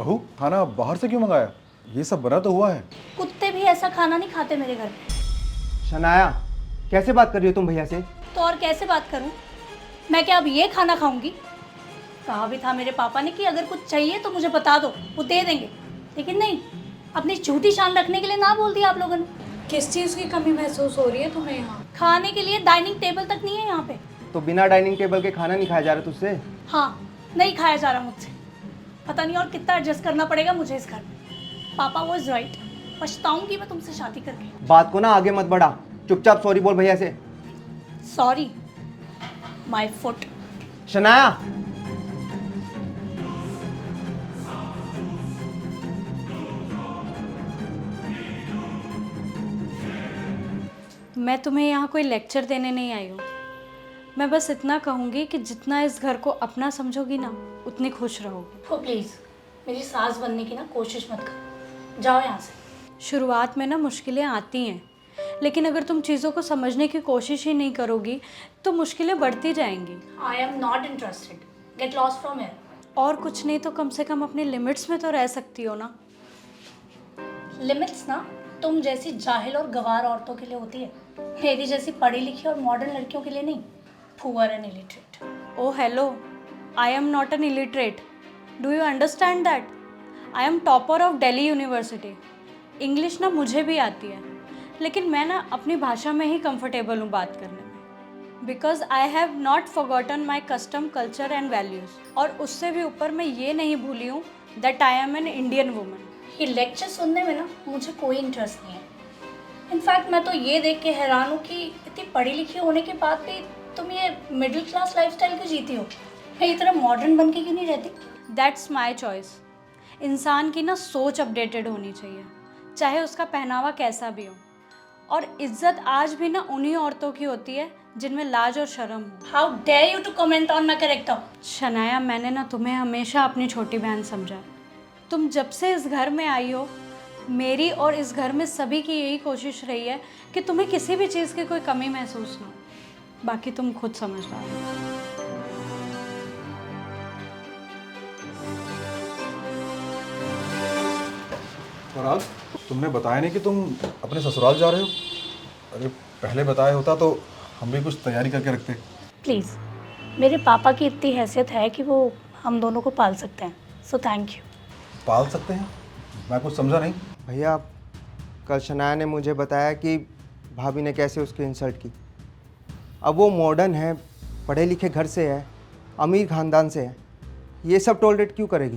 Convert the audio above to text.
बहू, खाना बाहर से क्यों मंगाया? ये सब बना तो हुआ है। कुत्ते भी ऐसा खाना नहीं खाते मेरे घर पे। शनाया, कैसे बात कर रही हो तुम भैया से? तो और कैसे बात करूं? मैं क्या अब ये खाना खाऊंगी? कहा भी था मेरे पापा ने कि अगर कुछ चाहिए तो मुझे बता दो, वो दे देंगे। लेकिन नहीं, अपनी झूठी शान रखने के लिए ना बोल दिया आप लोगों ने। किस चीज़ की कमी महसूस हो रही है तुम्हें यहाँ? खाने के लिए डाइनिंग टेबल तक नहीं है यहाँ पे। तो बिना डाइनिंग टेबल के खाना नहीं खाया जा रहा तुझसे? हाँ, नहीं खाया जा रहा मुझसे। पता नहीं और कितना एडजस्ट करना पड़ेगा मुझे इस घर में। पापा वाज राइट, पछताऊंगी मैं तुमसे शादी करके। बात को ना आगे मत बढ़ा, चुपचाप सॉरी बोल भैया से। Sorry, my foot. शनाया, मैं तुम्हें यहाँ कोई लेक्चर देने नहीं आई हूँ। मैं बस इतना कहूँगी कि जितना इस घर को अपना समझोगी ना, उतनी खुश रहोगी। तो प्लीज़ मेरी सास बनने की ना कोशिश मत करो, जाओ यहाँ से। शुरुआत में ना मुश्किलें आती हैं, लेकिन अगर तुम चीज़ों को समझने की कोशिश ही नहीं करोगी तो मुश्किलें बढ़ती जाएंगी। आई am not interested, get lost from here. और कुछ नहीं तो कम से कम अपनी लिमिट्स में तो रह सकती हो ना। लिमिट्स ना तुम जैसी जाहिल और गवार औरतों के लिए होती है, मेरी जैसी पढ़ी लिखी और मॉडर्न लड़कियों के लिए नहीं। Poor and illiterate. Oh hello, I am not an illiterate, do you understand that? I am topper of Delhi University. English ना मुझे भी आती है, लेकिन मैं ना अपनी भाषा में ही कंफर्टेबल हूँ बात करने में। Because I have not forgotten my custom, culture and values. और उससे भी ऊपर मैं ये नहीं भूली हूँ that I M an Indian woman. ये लेक्चर सुनने में ना मुझे कोई इंटरेस्ट नहीं है। इनफैक्ट मैं तो ये देख के हैरान हूँ कि इतनी पढ़ी लिखी होने के बाद भी तुम ये मिडिल क्लास लाइफस्टाइल क्यों जीती हो? मेरी तरह मॉडर्न बन के क्यों नहीं रहती? That's my choice. इंसान की ना सोच अपडेटेड होनी चाहिए, चाहे उसका पहनावा कैसा भी हो। और इज्जत आज भी ना उन्हीं औरतों की होती है जिनमें लाज और शर्म हो। How dare you to comment on my character? Shanaya, मैंने ना तुम्हें हमेशा अपनी छोटी बहन समझा। तुम जब से इस घर में आई हो, मेरी और इस घर में सभी की यही कोशिश रही है कि तुम्हें किसी भी चीज़ की कोई कमी महसूस ना हो। बाकी तुम खुद समझदार हो। पराग, तुमने बताया नहीं कि तुम अपने ससुराल जा रहे हो? अरे पहले बताया होता तो हम भी कुछ तैयारी करके रखते। प्लीज़, मेरे पापा की इतनी हैसियत है कि वो हम दोनों को पाल सकते हैं, सो थैंक यू। पाल सकते हैं? मैं कुछ समझा नहीं। भैया कल शनाया ने मुझे बताया कि भाभी ने कैसे उसकी इंसल्ट की। अब वो मॉडर्न है, पढ़े लिखे घर से है, अमीर ख़ानदान से है, ये सब टॉलरेट क्यों करेगी?